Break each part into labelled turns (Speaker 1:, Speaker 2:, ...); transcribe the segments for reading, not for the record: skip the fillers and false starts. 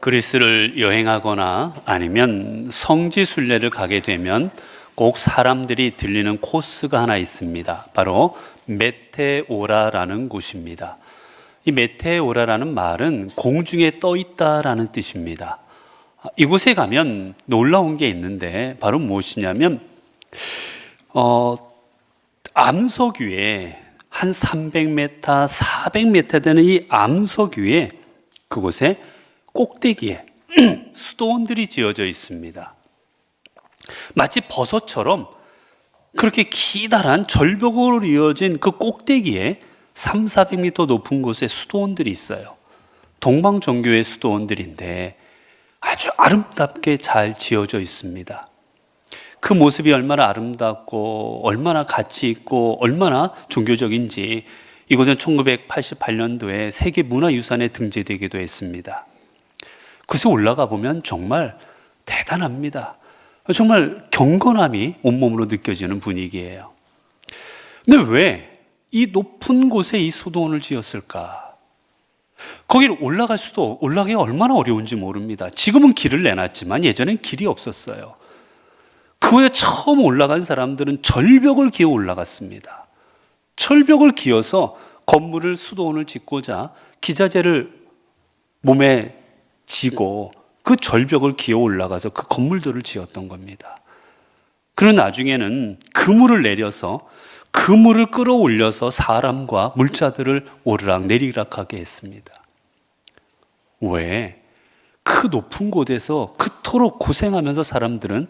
Speaker 1: 그리스를 여행하거나 아니면 성지 순례를 가게 되면 꼭 사람들이 들리는 코스가 하나 있습니다. 바로 메테오라라는 곳입니다. 이 메테오라라는 말은 공중에 떠 있다라는 뜻입니다. 이곳에 가면 놀라운 게 있는데 바로 무엇이냐면 암석 위에 한 300m, 400m 되는 이 암석 위에 그곳에 꼭대기에 수도원들이 지어져 있습니다. 마치 버섯처럼 그렇게 기다란 절벽으로 이어진 그 꼭대기에 300~400m 높은 곳에 수도원들이 있어요. 동방 종교의 수도원들인데 아주 아름답게 잘 지어져 있습니다. 그 모습이 얼마나 아름답고 얼마나 가치 있고 얼마나 종교적인지 이곳은 1988년도에 세계문화유산에 등재되기도 했습니다. 그곳에 올라가 보면 정말 대단합니다. 정말 경건함이 온몸으로 느껴지는 분위기예요. 근데 왜 이 높은 곳에 이 수도원을 지었을까? 거기를 올라가기가 얼마나 어려운지 모릅니다. 지금은 길을 내놨지만 예전엔 길이 없었어요. 그곳에 처음 올라간 사람들은 절벽을 기어 올라갔습니다. 철벽을 기어서 건물을 수도원을 짓고자 기자재를 몸에 지고 그 절벽을 기어 올라가서 그 건물들을 지었던 겁니다. 그런 나중에는 그물을 내려서 그물을 끌어올려서 사람과 물자들을 오르락 내리락하게 했습니다. 왜? 그 높은 곳에서 그토록 고생하면서 사람들은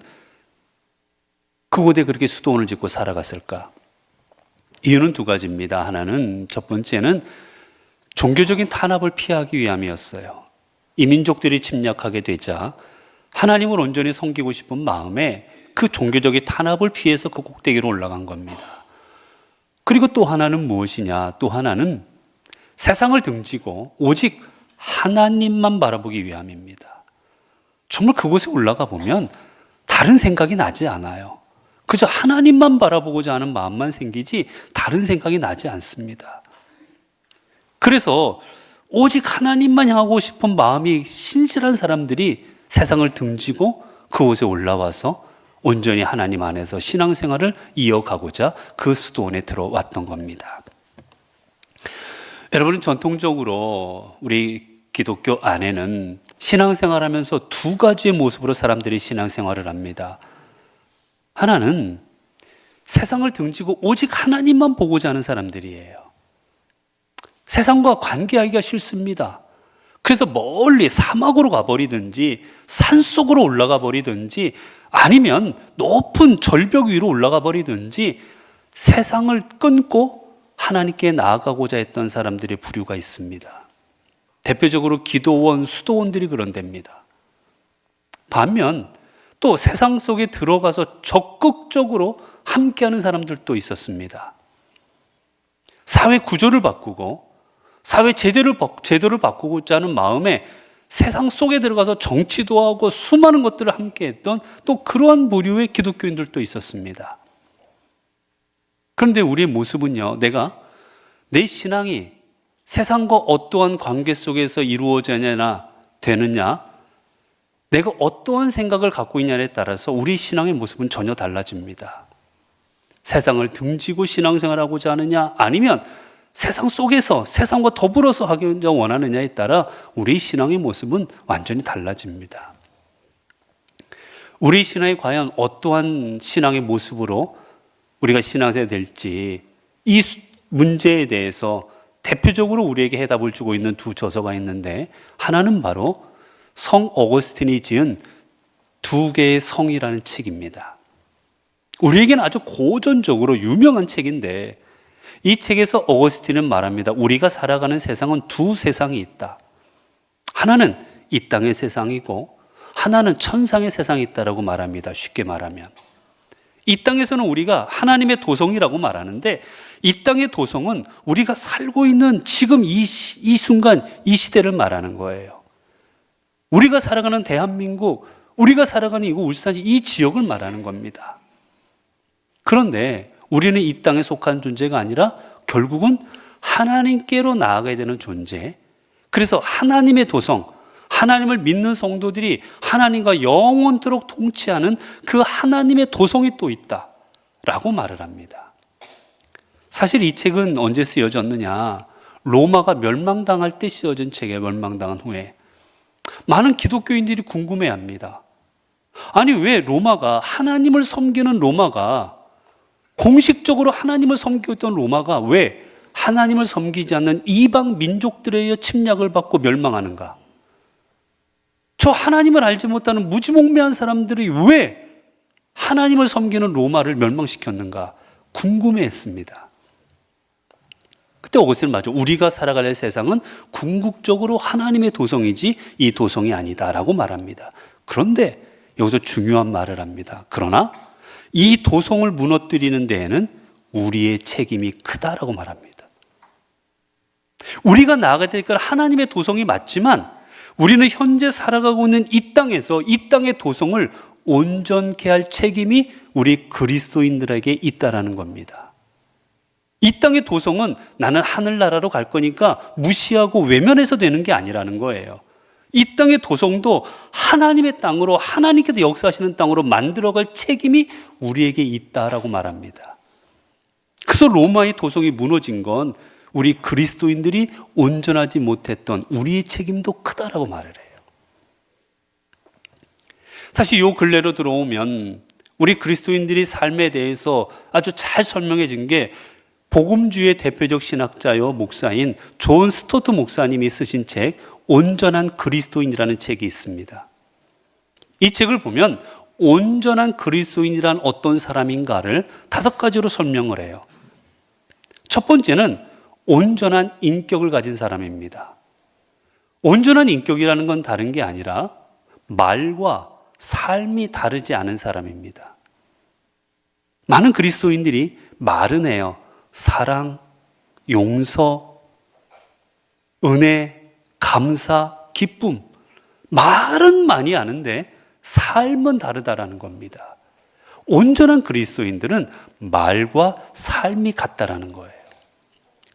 Speaker 1: 그곳에 그렇게 수도원을 짓고 살아갔을까? 이유는 두 가지입니다. 하나는, 첫 번째는 종교적인 탄압을 피하기 위함이었어요. 이민족들이 침략하게 되자 하나님을 온전히 섬기고 싶은 마음에 그 종교적인 탄압을 피해서 그 꼭대기로 올라간 겁니다. 그리고 또 하나는 무엇이냐? 또 하나는 세상을 등지고 오직 하나님만 바라보기 위함입니다. 정말 그곳에 올라가 보면 다른 생각이 나지 않아요. 그저 하나님만 바라보고자 하는 마음만 생기지 다른 생각이 나지 않습니다. 그래서 오직 하나님만 향하고 싶은 마음이 신실한 사람들이 세상을 등지고 그곳에 올라와서 온전히 하나님 안에서 신앙생활을 이어가고자 그 수도원에 들어왔던 겁니다. 여러분, 전통적으로 우리 기독교 안에는 신앙생활하면서 두 가지의 모습으로 사람들이 신앙생활을 합니다. 하나는 세상을 등지고 오직 하나님만 보고자 하는 사람들이에요. 세상과 관계하기가 싫습니다. 그래서 멀리 사막으로 가버리든지 산속으로 올라가 버리든지 아니면 높은 절벽 위로 올라가 버리든지 세상을 끊고 하나님께 나아가고자 했던 사람들의 부류가 있습니다. 대표적으로 기도원, 수도원들이 그런 데입니다. 반면 또 세상 속에 들어가서 적극적으로 함께하는 사람들도 있었습니다. 사회 구조를 바꾸고 사회 제도를 바꾸고자 하는 마음에 세상 속에 들어가서 정치도 하고 수많은 것들을 함께했던 또 그러한 부류의 기독교인들도 있었습니다. 그런데 우리의 모습은요, 내 신앙이 세상과 어떠한 관계 속에서 이루어지느냐 되느냐, 내가 어떠한 생각을 갖고 있냐에 따라서 우리 신앙의 모습은 전혀 달라집니다. 세상을 등지고 신앙생활하고자 하느냐, 아니면 세상 속에서 세상과 더불어서 하기 원하느냐에 따라 우리 신앙의 모습은 완전히 달라집니다. 우리 신앙이 과연 어떠한 신앙의 모습으로 우리가 신앙생활이 될지, 이 문제에 대해서 대표적으로 우리에게 해답을 주고 있는 두 저서가 있는데, 하나는 바로 성 어거스틴이 지은 두 개의 성이라는 책입니다. 우리에게는 아주 고전적으로 유명한 책인데, 이 책에서 어거스틴은 말합니다. 우리가 살아가는 세상은 두 세상이 있다. 하나는 이 땅의 세상이고 하나는 천상의 세상이 있다라고 말합니다. 쉽게 말하면 이 땅에서는 우리가 하나님의 도성이라고 말하는데, 이 땅의 도성은 우리가 살고 있는 지금 이 순간 이 시대를 말하는 거예요. 우리가 살아가는 대한민국, 우리가 살아가는 이곳 울산시 이 지역을 말하는 겁니다. 그런데 우리는 이 땅에 속한 존재가 아니라 결국은 하나님께로 나아가야 되는 존재, 그래서 하나님의 도성, 하나님을 믿는 성도들이 하나님과 영원토록 통치하는 그 하나님의 도성이 또 있다라고 말을 합니다. 사실 이 책은 언제 쓰여졌느냐? 로마가 멸망당할 때 쓰여진 책이에요. 멸망당한 후에. 많은 기독교인들이 궁금해합니다. 아니, 왜 로마가, 하나님을 섬기는 로마가, 공식적으로 하나님을 섬겼던 로마가 왜 하나님을 섬기지 않는 이방 민족들에 의해 침략을 받고 멸망하는가? 저 하나님을 알지 못하는 무지몽매한 사람들이 왜 하나님을 섬기는 로마를 멸망시켰는가 궁금해했습니다. 그때 오거스틴은 맞아. 우리가 살아갈 세상은 궁극적으로 하나님의 도성이지 이 도성이 아니다라고 말합니다. 그런데 여기서 중요한 말을 합니다. 그러나 이 도성을 무너뜨리는 데에는 우리의 책임이 크다라고 말합니다. 우리가 나아가야 될 건 하나님의 도성이 맞지만 우리는 현재 살아가고 있는 이 땅에서 이 땅의 도성을 온전케 할 책임이 우리 그리스도인들에게 있다라는 겁니다. 이 땅의 도성은 나는 하늘나라로 갈 거니까 무시하고 외면해서 되는 게 아니라는 거예요. 이 땅의 도성도 하나님의 땅으로, 하나님께서 역사하시는 땅으로 만들어갈 책임이 우리에게 있다라고 말합니다. 그래서 로마의 도성이 무너진 건 우리 그리스도인들이 온전하지 못했던 우리의 책임도 크다라고 말을 해요. 사실 요 근래로 들어오면 우리 그리스도인들이 삶에 대해서 아주 잘 설명해 준 게 복음주의 대표적 신학자요 목사인 존 스토트 목사님이 쓰신 책 온전한 그리스도인이라는 책이 있습니다. 이 책을 보면 온전한 그리스도인이란 어떤 사람인가를 5가지로 설명을 해요. 첫 번째는 온전한 인격을 가진 사람입니다. 온전한 인격이라는 건 다른 게 아니라 말과 삶이 다르지 않은 사람입니다. 많은 그리스도인들이 말은 해요. 사랑, 용서, 은혜, 감사, 기쁨. 말은 많이 아는데 삶은 다르다라는 겁니다. 온전한 그리스도인들은 말과 삶이 같다라는 거예요.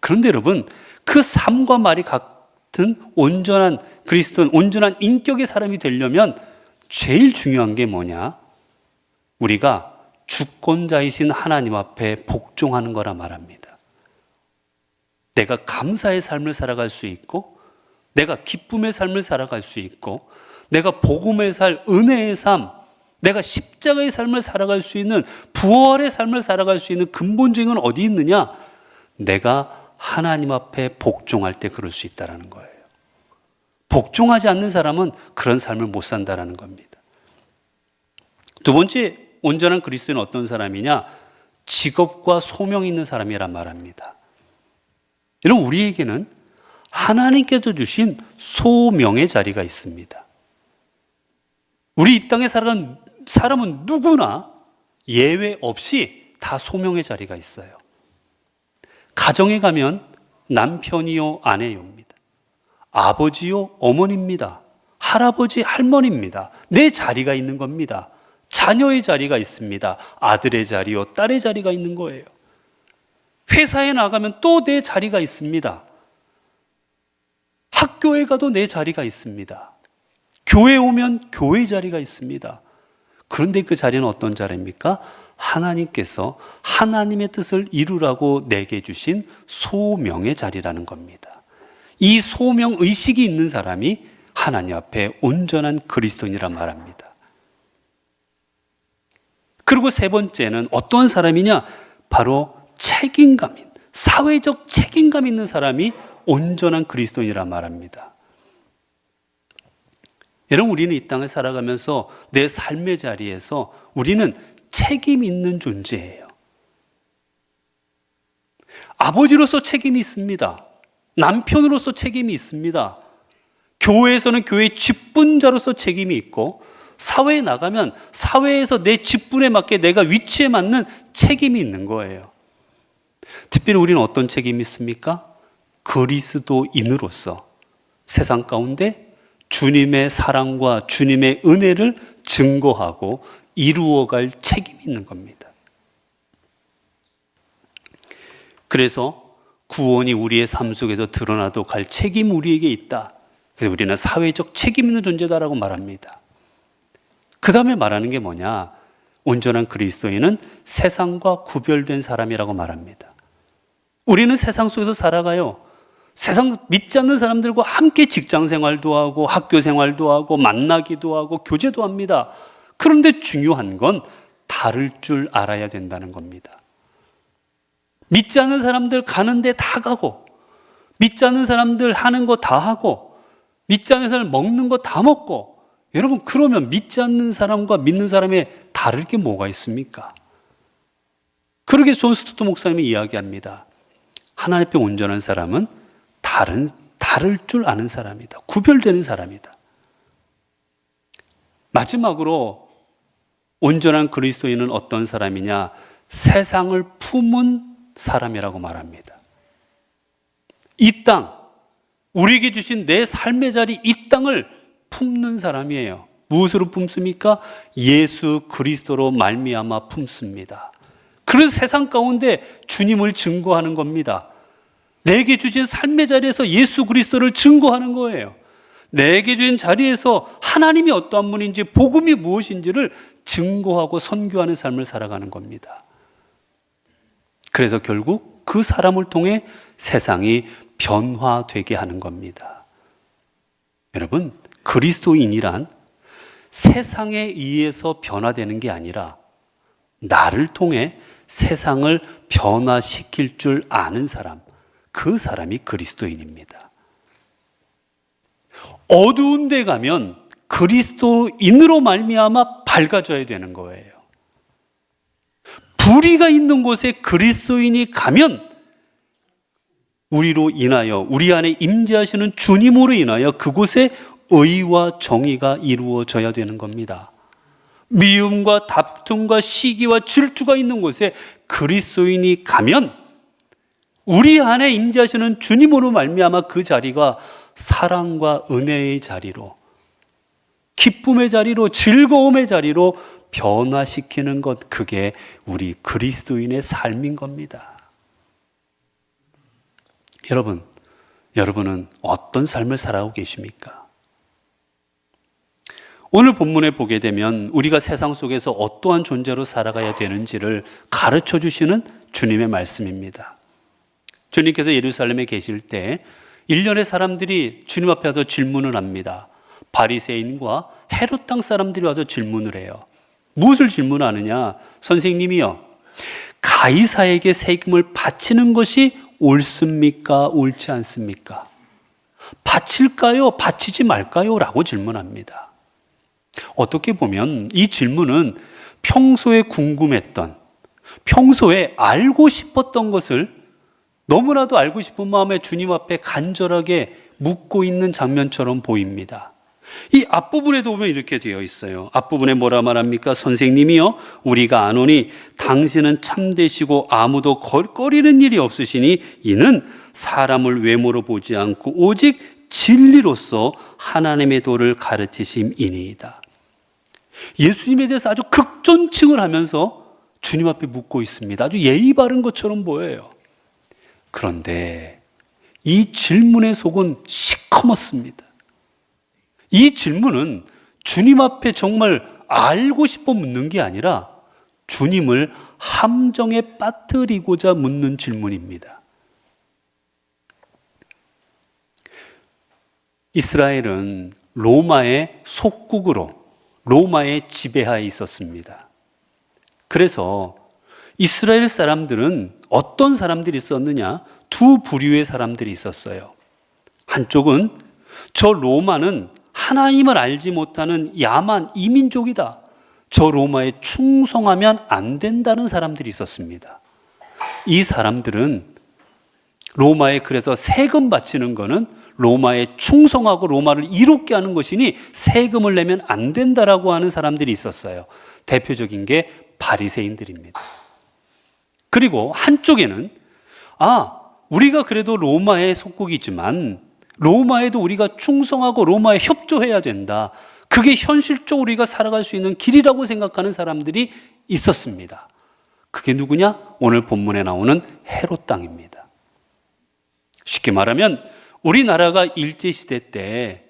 Speaker 1: 그런데 여러분, 그 삶과 말이 같은 온전한 그리스도인, 온전한 인격의 사람이 되려면 제일 중요한 게 뭐냐? 우리가 주권자이신 하나님 앞에 복종하는 거라 말합니다. 내가 감사의 삶을 살아갈 수 있고, 내가 기쁨의 삶을 살아갈 수 있고, 내가 복음의 삶, 은혜의 삶, 내가 십자가의 삶을 살아갈 수 있는, 부활의 삶을 살아갈 수 있는 근본적인 건 어디 있느냐? 내가 하나님 앞에 복종할 때 그럴 수 있다는 거예요. 복종하지 않는 사람은 그런 삶을 못 산다는 겁니다. 두 번째, 온전한 그리스도인은 어떤 사람이냐? 직업과 소명이 있는 사람이란 말합니다. 여러분, 우리에게는 하나님께서 주신 소명의 자리가 있습니다. 우리 이 땅에 살아가는 사람은 누구나 예외 없이 다 소명의 자리가 있어요. 가정에 가면 남편이요 아내요입니다. 아버지요 어머니입니다. 할아버지 할머니입니다. 내 자리가 있는 겁니다. 자녀의 자리가 있습니다. 아들의 자리요 딸의 자리가 있는 거예요. 회사에 나가면 또 내 자리가 있습니다. 학교에 가도 내 자리가 있습니다. 교회에 오면 교회 자리가 있습니다. 그런데 그 자리는 어떤 자리입니까? 하나님께서 하나님의 뜻을 이루라고 내게 주신 소명의 자리라는 겁니다. 이 소명 의식이 있는 사람이 하나님 앞에 온전한 그리스도인이라 말합니다. 그리고 세 번째는 어떤 사람이냐? 바로 책임감, 사회적 책임감 있는 사람이 온전한 그리스도인이라 말합니다. 여러분, 우리는 이 땅을 살아가면서 내 삶의 자리에서 우리는 책임 있는 존재예요. 아버지로서 책임이 있습니다. 남편으로서 책임이 있습니다. 교회에서는 교회의 직분자로서 책임이 있고, 사회에 나가면 사회에서 내 직분에 맞게 내가 위치에 맞는 책임이 있는 거예요. 특별히 우리는 어떤 책임이 있습니까? 그리스도인으로서 세상 가운데 주님의 사랑과 주님의 은혜를 증거하고 이루어갈 책임이 있는 겁니다. 그래서 구원이 우리의 삶 속에서 드러나도 갈 책임 우리에게 있다. 그래서 우리는 사회적 책임 있는 존재다라고 말합니다. 그 다음에 말하는 게 뭐냐? 온전한 그리스도인은 세상과 구별된 사람이라고 말합니다. 우리는 세상 속에서 살아가요. 세상 믿지 않는 사람들과 함께 직장 생활도 하고 학교 생활도 하고 만나기도 하고 교제도 합니다. 그런데 중요한 건 다를 줄 알아야 된다는 겁니다. 믿지 않는 사람들 가는데 다 가고, 믿지 않는 사람들 하는 거 다 하고, 믿지 않는 사람 먹는 거 다 먹고, 여러분 그러면 믿지 않는 사람과 믿는 사람의 다를 게 뭐가 있습니까? 그러게 존 스토트 목사님이 이야기합니다. 하나님 앞에 온전한 사람은 다를 줄 아는 사람이다. 구별되는 사람이다. 마지막으로 온전한 그리스도인은 어떤 사람이냐? 세상을 품은 사람이라고 말합니다. 이 땅, 우리에게 주신 내 삶의 자리, 이 땅을 품는 사람이에요. 무엇으로 품습니까? 예수 그리스도로 말미암아 품습니다. 그래서 세상 가운데 주님을 증거하는 겁니다. 내게 주신 삶의 자리에서 예수 그리스도를 증거하는 거예요. 내게 주신 자리에서 하나님이 어떠한 분인지, 복음이 무엇인지를 증거하고 선교하는 삶을 살아가는 겁니다. 그래서 결국 그 사람을 통해 세상이 변화되게 하는 겁니다. 여러분, 그리스도인이란 세상에 의해서 변화되는 게 아니라 나를 통해 세상을 변화시킬 줄 아는 사람, 그 사람이 그리스도인입니다. 어두운 데 가면 그리스도인으로 말미암아 밝아져야 되는 거예요. 불의가 있는 곳에 그리스도인이 가면 우리로 인하여, 우리 안에 임재하시는 주님으로 인하여 그곳에 의와 정의가 이루어져야 되는 겁니다. 미움과 다툼과 시기와 질투가 있는 곳에 그리스도인이 가면 우리 안에 임재하시는 주님으로 말미암아 그 자리가 사랑과 은혜의 자리로, 기쁨의 자리로, 즐거움의 자리로 변화시키는 것, 그게 우리 그리스도인의 삶인 겁니다. 여러분은 어떤 삶을 살아가고 계십니까? 오늘 본문에 보게 되면 우리가 세상 속에서 어떠한 존재로 살아가야 되는지를 가르쳐 주시는 주님의 말씀입니다. 주님께서 예루살렘에 계실 때 일련의 사람들이 주님 앞에 와서 질문을 합니다. 바리새인과 헤롯 땅 사람들이 와서 질문을 해요. 무엇을 질문하느냐? 선생님이요, 가이사에게 세금을 바치는 것이 옳습니까? 옳지 않습니까? 바칠까요? 바치지 말까요? 라고 질문합니다. 어떻게 보면 이 질문은 평소에 궁금했던, 평소에 알고 싶었던 것을 너무나도 알고 싶은 마음에 주님 앞에 간절하게 묻고 있는 장면처럼 보입니다. 이 앞부분에도 보면 이렇게 되어 있어요. 앞부분에 뭐라 말합니까? 선생님이요, 우리가 아노니 당신은 참되시고 아무도 거리는 일이 없으시니 이는 사람을 외모로 보지 않고 오직 진리로서 하나님의 도를 가르치심이니이다. 예수님에 대해서 아주 극존칭을 하면서 주님 앞에 묻고 있습니다. 아주 예의 바른 것처럼 보여요. 그런데 이 질문의 속은 시커멓습니다. 이 질문은 주님 앞에 정말 알고 싶어 묻는 게 아니라 주님을 함정에 빠뜨리고자 묻는 질문입니다. 이스라엘은 로마의 속국으로, 로마의 지배하에 있었습니다. 그래서 이스라엘 사람들은 어떤 사람들이 있었느냐? 두 부류의 사람들이 있었어요. 한쪽은 저 로마는 하나님을 알지 못하는 야만 이민족이다, 저 로마에 충성하면 안 된다는 사람들이 있었습니다. 이 사람들은 로마에 그래서 세금 바치는 거는 로마에 충성하고 로마를 이롭게 하는 것이니 세금을 내면 안 된다라고 하는 사람들이 있었어요. 대표적인 게 바리새인들입니다. 그리고 한쪽에는 우리가 그래도 로마의 속국이지만 로마에도 우리가 충성하고 로마에 협조해야 된다, 그게 현실적으로 우리가 살아갈 수 있는 길이라고 생각하는 사람들이 있었습니다. 그게 누구냐? 오늘 본문에 나오는 헤롯 땅입니다. 쉽게 말하면 우리나라가 일제시대 때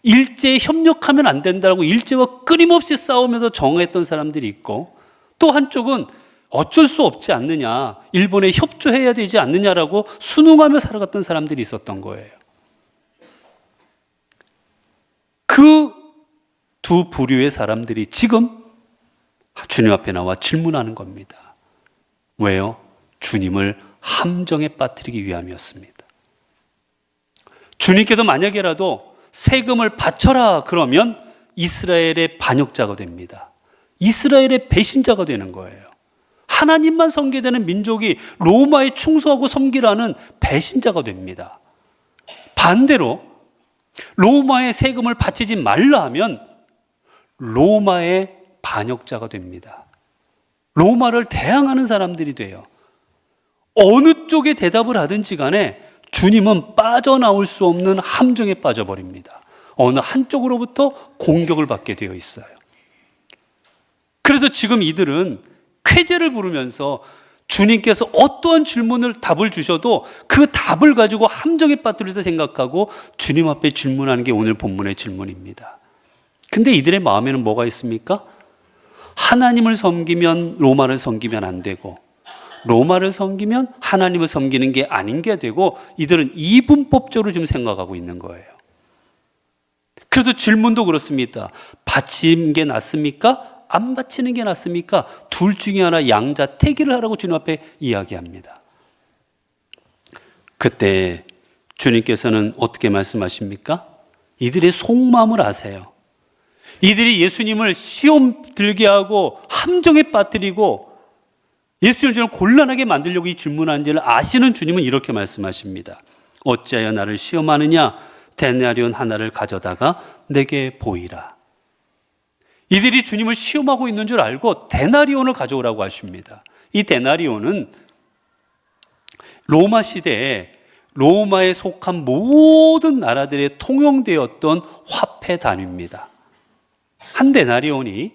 Speaker 1: 일제에 협력하면 안 된다고 일제와 끊임없이 싸우면서 정했던 사람들이 있고, 또 한쪽은 어쩔 수 없지 않느냐, 일본에 협조해야 되지 않느냐라고 순응하며 살아갔던 사람들이 있었던 거예요. 그 두 부류의 사람들이 지금 주님 앞에 나와 질문하는 겁니다. 왜요? 주님을 함정에 빠뜨리기 위함이었습니다. 주님께도 만약에라도 세금을 바쳐라 그러면 이스라엘의 반역자가 됩니다. 이스라엘의 배신자가 되는 거예요. 하나님만 섬기게 되는 민족이 로마에 충성하고 섬기라는 배신자가 됩니다. 반대로 로마의 세금을 바치지 말라 하면 로마의 반역자가 됩니다. 로마를 대항하는 사람들이 돼요. 어느 쪽에 대답을 하든지 간에 주님은 빠져나올 수 없는 함정에 빠져버립니다. 어느 한쪽으로부터 공격을 받게 되어 있어요. 그래서 지금 이들은 쾌재를 부르면서 주님께서 어떠한 질문을 답을 주셔도 그 답을 가지고 함정에 빠뜨려서 생각하고 주님 앞에 질문하는 게 오늘 본문의 질문입니다. 근데 이들의 마음에는 뭐가 있습니까? 하나님을 섬기면 로마를 섬기면 안 되고, 로마를 섬기면 하나님을 섬기는 게 아닌 게 되고, 이들은 이분법적으로 지금 생각하고 있는 거예요. 그래서 질문도 그렇습니다. 바치는 게 낫습니까? 안 바치는 게 낫습니까? 둘 중에 하나 양자택일을 하라고 주님 앞에 이야기합니다. 그때 주님께서는 어떻게 말씀하십니까? 이들의 속마음을 아세요. 이들이 예수님을 시험 들게 하고 함정에 빠뜨리고 예수님을 곤란하게 만들려고 이 질문하는지를 아시는 주님은 이렇게 말씀하십니다. 어찌하여 나를 시험하느냐? 데나리온 하나를 가져다가 내게 보이라. 이들이 주님을 시험하고 있는 줄 알고 데나리온을 가져오라고 하십니다. 이 데나리온은 로마 시대에 로마에 속한 모든 나라들에 통용되었던 화폐 단위입니다. 한 데나리온이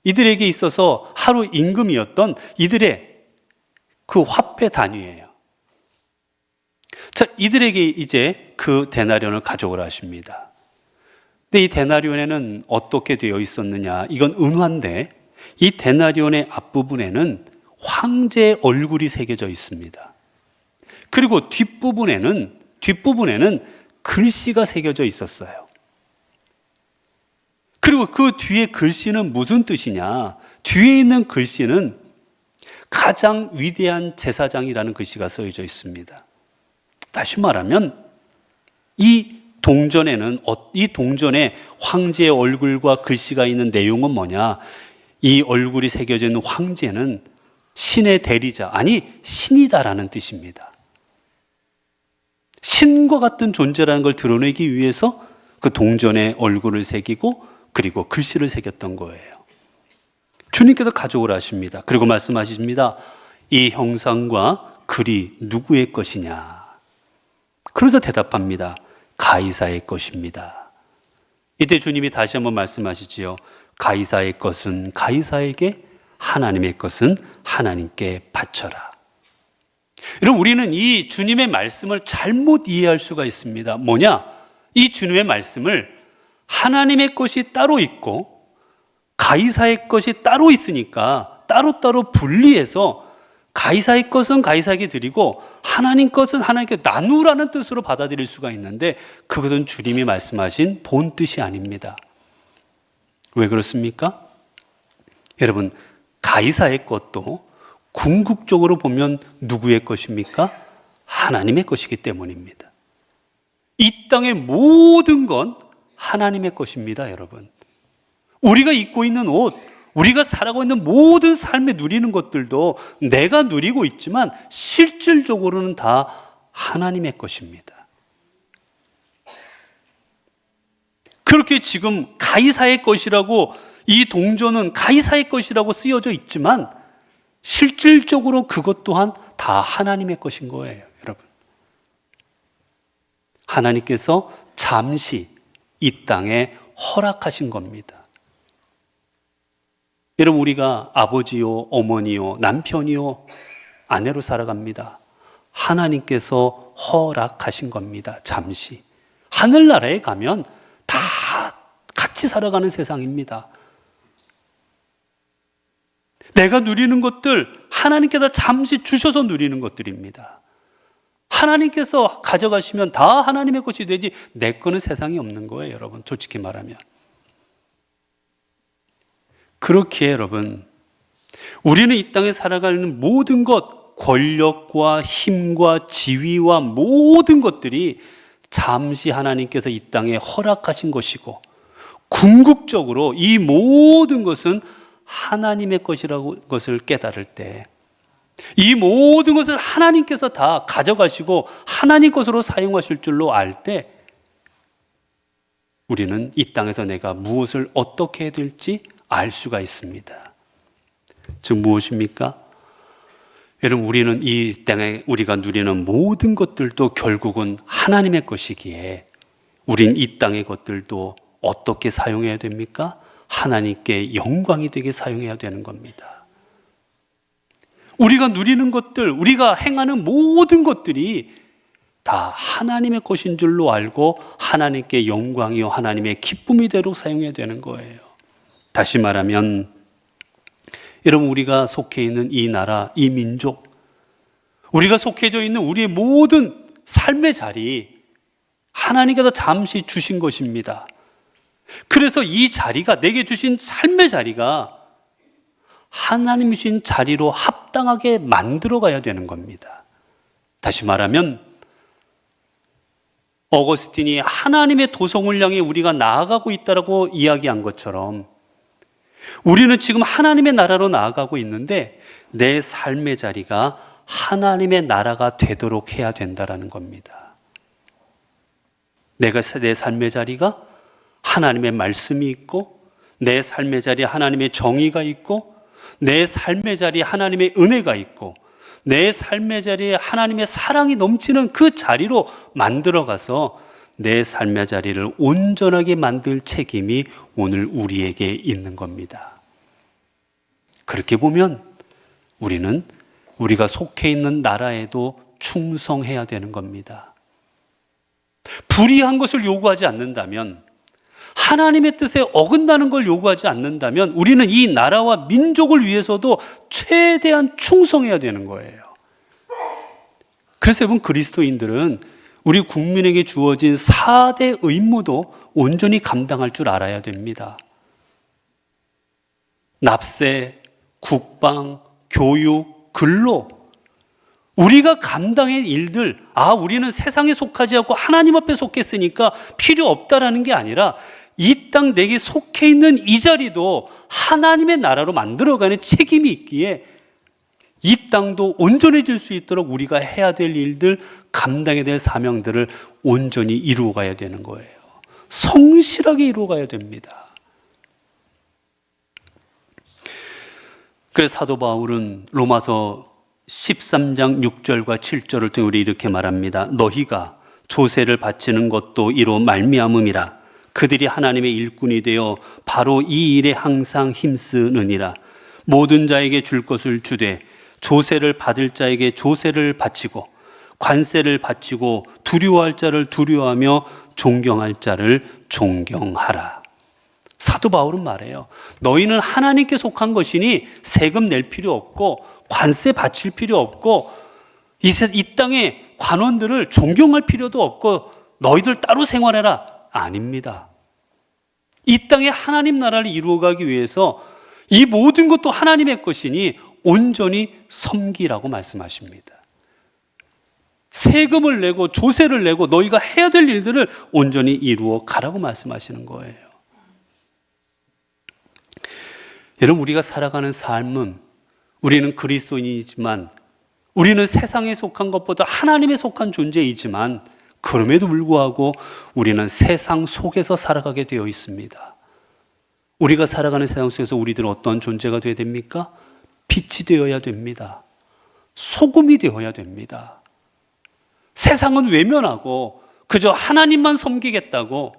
Speaker 1: 이들에게 있어서 하루 임금이었던 이들의 그 화폐 단위예요. 자, 이들에게 이제 그 데나리온을 가져오라 하십니다. 근데 이 데나리온에는 어떻게 되어 있었느냐? 이건 은화인데 이 데나리온의 앞부분에는 황제의 얼굴이 새겨져 있습니다. 그리고 뒷부분에는 글씨가 새겨져 있었어요. 그리고 그 뒤에 글씨는 무슨 뜻이냐? 뒤에 있는 글씨는 가장 위대한 제사장이라는 글씨가 써져 있습니다. 다시 말하면 이 동전에 황제의 얼굴과 글씨가 있는 내용은 뭐냐? 이 얼굴이 새겨져 있는 황제는 신의 대리자, 아니 신이다라는 뜻입니다. 신과 같은 존재라는 걸 드러내기 위해서 그 동전에 얼굴을 새기고 그리고 글씨를 새겼던 거예요. 주님께서 가져오라 하십니다. 그리고 말씀하십니다. 이 형상과 글이 누구의 것이냐? 그래서 대답합니다. 가이사의 것입니다. 이때 주님이 다시 한번 말씀하시지요. 가이사의 것은 가이사에게, 하나님의 것은 하나님께 바쳐라. 여러분, 우리는 이 주님의 말씀을 잘못 이해할 수가 있습니다. 뭐냐? 이 주님의 말씀을 하나님의 것이 따로 있고 가이사의 것이 따로 있으니까 따로따로 분리해서 가이사의 것은 가이사에게 드리고 하나님 것은 하나님께 나누라는 뜻으로 받아들일 수가 있는데 그것은 주님이 말씀하신 본 뜻이 아닙니다. 왜 그렇습니까? 여러분, 가이사의 것도 궁극적으로 보면 누구의 것입니까? 하나님의 것이기 때문입니다. 이 땅의 모든 건 하나님의 것입니다, 여러분. 우리가 입고 있는 옷, 우리가 살아가고 있는 모든 삶에 누리는 것들도 내가 누리고 있지만 실질적으로는 다 하나님의 것입니다. 그렇게 지금 가이사의 것이라고, 이 동전은 가이사의 것이라고 쓰여져 있지만 실질적으로 그것 또한 다 하나님의 것인 거예요, 여러분. 하나님께서 잠시 이 땅에 허락하신 겁니다. 여러분, 우리가 아버지요, 어머니요, 남편이요, 아내로 살아갑니다. 하나님께서 허락하신 겁니다. 잠시. 하늘나라에 가면 다 같이 살아가는 세상입니다. 내가 누리는 것들 하나님께서 잠시 주셔서 누리는 것들입니다. 하나님께서 가져가시면 다 하나님의 것이 되지 내 거는 세상에 없는 거예요, 여러분. 솔직히 말하면. 그렇기에 여러분, 우리는 이 땅에 살아가는 모든 것, 권력과 힘과 지위와 모든 것들이 잠시 하나님께서 이 땅에 허락하신 것이고, 궁극적으로 이 모든 것은 하나님의 것이라고 것을 깨달을 때, 이 모든 것을 하나님께서 다 가져가시고 하나님 것으로 사용하실 줄로 알 때, 우리는 이 땅에서 내가 무엇을 어떻게 해야 될지 알 수가 있습니다. 즉 무엇입니까? 여러분, 우리는 이 땅에 우리가 누리는 모든 것들도 결국은 하나님의 것이기에 우린 이 땅의 것들도 어떻게 사용해야 됩니까? 하나님께 영광이 되게 사용해야 되는 겁니다. 우리가 누리는 것들, 우리가 행하는 모든 것들이 다 하나님의 것인 줄로 알고 하나님께 영광이요 하나님의 기쁨이 되도록 사용해야 되는 거예요. 다시 말하면 여러분, 우리가 속해 있는 이 나라, 이 민족, 우리가 속해져 있는 우리의 모든 삶의 자리, 하나님께서 잠시 주신 것입니다. 그래서 이 자리가, 내게 주신 삶의 자리가 하나님이 주신 자리로 합당하게 만들어 가야 되는 겁니다. 다시 말하면 어거스틴이 하나님의 도성을 향해 우리가 나아가고 있다고 이야기한 것처럼 우리는 지금 하나님의 나라로 나아가고 있는데 내 삶의 자리가 하나님의 나라가 되도록 해야 된다는 겁니다. 내 삶의 자리가 하나님의 말씀이 있고, 내 삶의 자리에 하나님의 정의가 있고, 내 삶의 자리에 하나님의 은혜가 있고, 내 삶의 자리에 하나님의 사랑이 넘치는 그 자리로 만들어가서 내 삶의 자리를 온전하게 만들 책임이 오늘 우리에게 있는 겁니다. 그렇게 보면 우리는 우리가 속해 있는 나라에도 충성해야 되는 겁니다. 불의한 것을 요구하지 않는다면, 하나님의 뜻에 어긋나는 걸 요구하지 않는다면 우리는 이 나라와 민족을 위해서도 최대한 충성해야 되는 거예요. 그래서 여러분, 그리스도인들은 우리 국민에게 주어진 4대 의무도 온전히 감당할 줄 알아야 됩니다. 납세, 국방, 교육, 근로, 우리가 감당할 일들, 우리는 세상에 속하지 않고 하나님 앞에 속했으니까 필요 없다라는 게 아니라 이 땅 내게 속해 있는 이 자리도 하나님의 나라로 만들어가는 책임이 있기에 이 땅도 온전해질 수 있도록 우리가 해야 될 일들, 감당해야 될 사명들을 온전히 이루어가야 되는 거예요. 성실하게 이루어가야 됩니다. 그래서 사도 바울은 로마서 13장 6절과 7절을 통해 우리 이렇게 말합니다. 너희가 조세를 바치는 것도 이로 말미암음이라. 그들이 하나님의 일꾼이 되어 바로 이 일에 항상 힘쓰느니라. 모든 자에게 줄 것을 주되 조세를 받을 자에게 조세를 바치고 관세를 바치고 두려워할 자를 두려워하며 존경할 자를 존경하라. 사도 바울은 말해요. 너희는 하나님께 속한 것이니 세금 낼 필요 없고 관세 바칠 필요 없고 이 땅의 관원들을 존경할 필요도 없고 너희들 따로 생활해라. 아닙니다. 이 땅에 하나님 나라를 이루어가기 위해서 이 모든 것도 하나님의 것이니 온전히 섬기라고 말씀하십니다. 세금을 내고 조세를 내고 너희가 해야 될 일들을 온전히 이루어 가라고 말씀하시는 거예요. 여러분, 우리가 살아가는 삶은 우리는 그리스도인이지만 우리는 세상에 속한 것보다 하나님에 속한 존재이지만 그럼에도 불구하고 우리는 세상 속에서 살아가게 되어 있습니다. 우리가 살아가는 세상 속에서 우리들은 어떤 존재가 되어야 됩니까? 빛이 되어야 됩니다. 소금이 되어야 됩니다. 세상은 외면하고 그저 하나님만 섬기겠다고,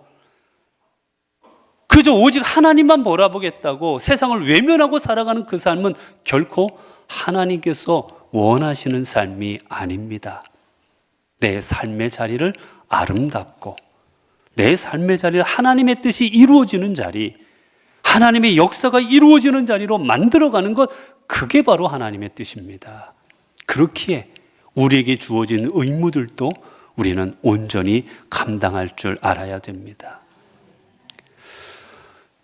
Speaker 1: 그저 오직 하나님만 바라보겠다고 세상을 외면하고 살아가는 그 삶은 결코 하나님께서 원하시는 삶이 아닙니다. 내 삶의 자리를 아름답고 내 삶의 자리를 하나님의 뜻이 이루어지는 자리, 하나님의 역사가 이루어지는 자리로 만들어가는 것, 그게 바로 하나님의 뜻입니다. 그렇기에 우리에게 주어진 의무들도 우리는 온전히 감당할 줄 알아야 됩니다.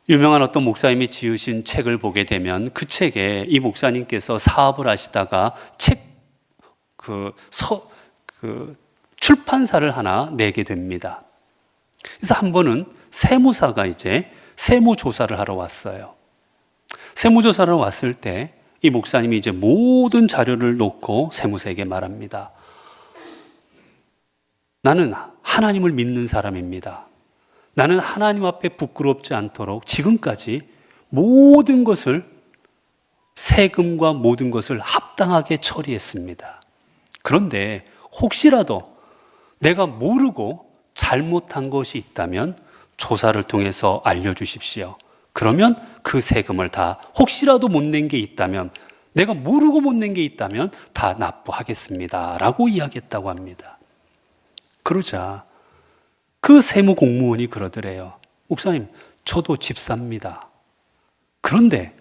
Speaker 1: 유명한 어떤 목사님이 지으신 책을 보게 되면 그 책에 이 목사님께서 사업을 하시다가 출판사를 하나 내게 됩니다. 그래서 한 번은 세무사가 이제 세무조사를 하러 왔어요. 세무조사를 왔을 때 이 목사님이 이제 모든 자료를 놓고 세무사에게 말합니다. 나는 하나님을 믿는 사람입니다. 나는 하나님 앞에 부끄럽지 않도록 지금까지 모든 것을, 세금과 모든 것을 합당하게 처리했습니다. 그런데 혹시라도 내가 모르고 잘못한 것이 있다면 조사를 통해서 알려주십시오. 그러면 그 세금을 다, 혹시라도 못 낸 게 있다면, 내가 모르고 못 낸 게 있다면 다 납부하겠습니다 라고 이야기했다고 합니다. 그러자 그 세무 공무원이 그러더래요. 목사님, 저도 집사입니다. 그런데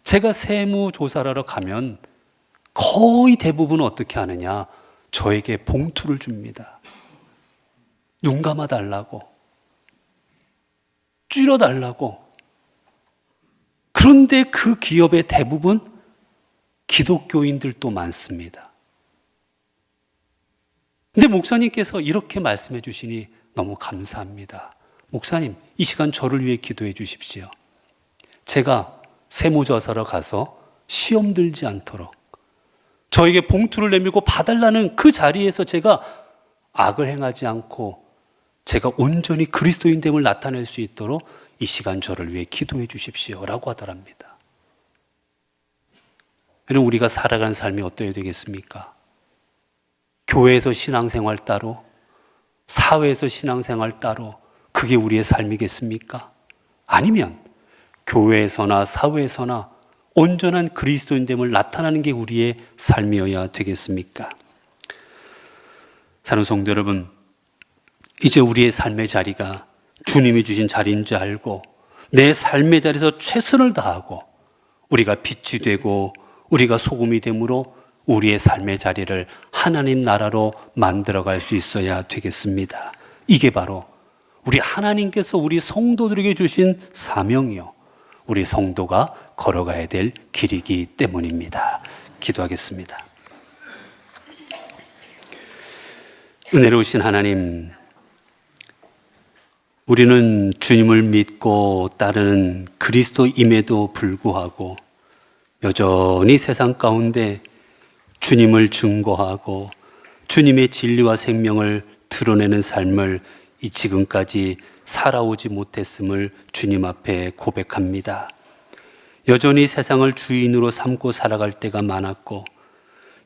Speaker 1: 제가 세무조사를 하러 가면 거의 대부분 어떻게 하느냐, 저에게 봉투를 줍니다. 눈 감아달라고, 줄여달라고. 그런데 그 기업의 대부분 기독교인들도 많습니다. 근데 목사님께서 이렇게 말씀해 주시니 너무 감사합니다. 목사님, 이 시간 저를 위해 기도해 주십시오. 제가 세무조사로 가서 시험 들지 않도록, 저에게 봉투를 내밀고 봐달라는 그 자리에서 제가 악을 행하지 않고 제가 온전히 그리스도인됨을 나타낼 수 있도록 이 시간 저를 위해 기도해 주십시오 라고 하더랍니다. 여러분, 우리가 살아가는 삶이 어떠해야 되겠습니까? 교회에서 신앙생활 따로, 사회에서 신앙생활 따로, 그게 우리의 삶이겠습니까? 아니면 교회에서나 사회에서나 온전한 그리스도인됨을 나타나는 게 우리의 삶이어야 되겠습니까? 사랑하는 성도 여러분, 이제 우리의 삶의 자리가 주님이 주신 자리인 줄 알고 내 삶의 자리에서 최선을 다하고 우리가 빛이 되고 우리가 소금이 되므로 우리의 삶의 자리를 하나님 나라로 만들어갈 수 있어야 되겠습니다. 이게 바로 우리 하나님께서 우리 성도들에게 주신 사명이요, 우리 성도가 걸어가야 될 길이기 때문입니다. 기도하겠습니다. 은혜로우신 하나님, 우리는 주님을 믿고 따르는 그리스도임에도 불구하고 여전히 세상 가운데 주님을 증거하고 주님의 진리와 생명을 드러내는 삶을 이 지금까지 살아오지 못했음을 주님 앞에 고백합니다. 여전히 세상을 주인으로 삼고 살아갈 때가 많았고,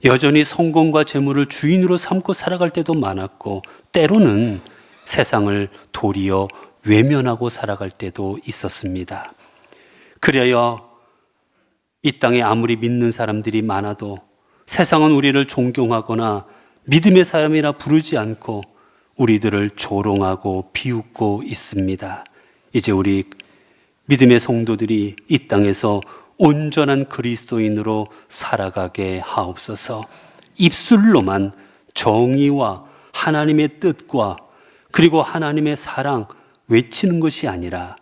Speaker 1: 여전히 성공과 재물을 주인으로 삼고 살아갈 때도 많았고, 때로는 세상을 도리어 외면하고 살아갈 때도 있었습니다. 그래야 이 땅에 아무리 믿는 사람들이 많아도 세상은 우리를 존경하거나 믿음의 사람이라 부르지 않고 우리들을 조롱하고 비웃고 있습니다. 이제 우리 믿음의 성도들이 이 땅에서 온전한 그리스도인으로 살아가게 하옵소서. 입술로만 정의와 하나님의 뜻과 그리고 하나님의 사랑 외치는 것이 아니라,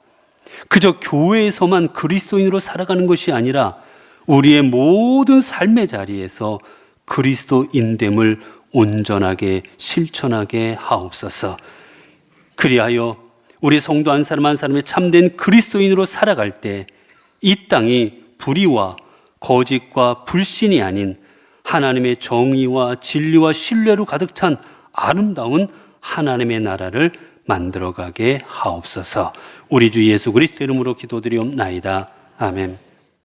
Speaker 1: 그저 교회에서만 그리스도인으로 살아가는 것이 아니라 우리의 모든 삶의 자리에서 그리스도인됨을 온전하게 실천하게 하옵소서. 그리하여 우리 성도 한 사람 한 사람의 참된 그리스도인으로 살아갈 때 이 땅이 불의와 거짓과 불신이 아닌 하나님의 정의와 진리와 신뢰로 가득 찬 아름다운 하나님의 나라를 만들어가게 하옵소서. 우리 주 예수 그리스도 이름으로 기도드리옵나이다. 아멘.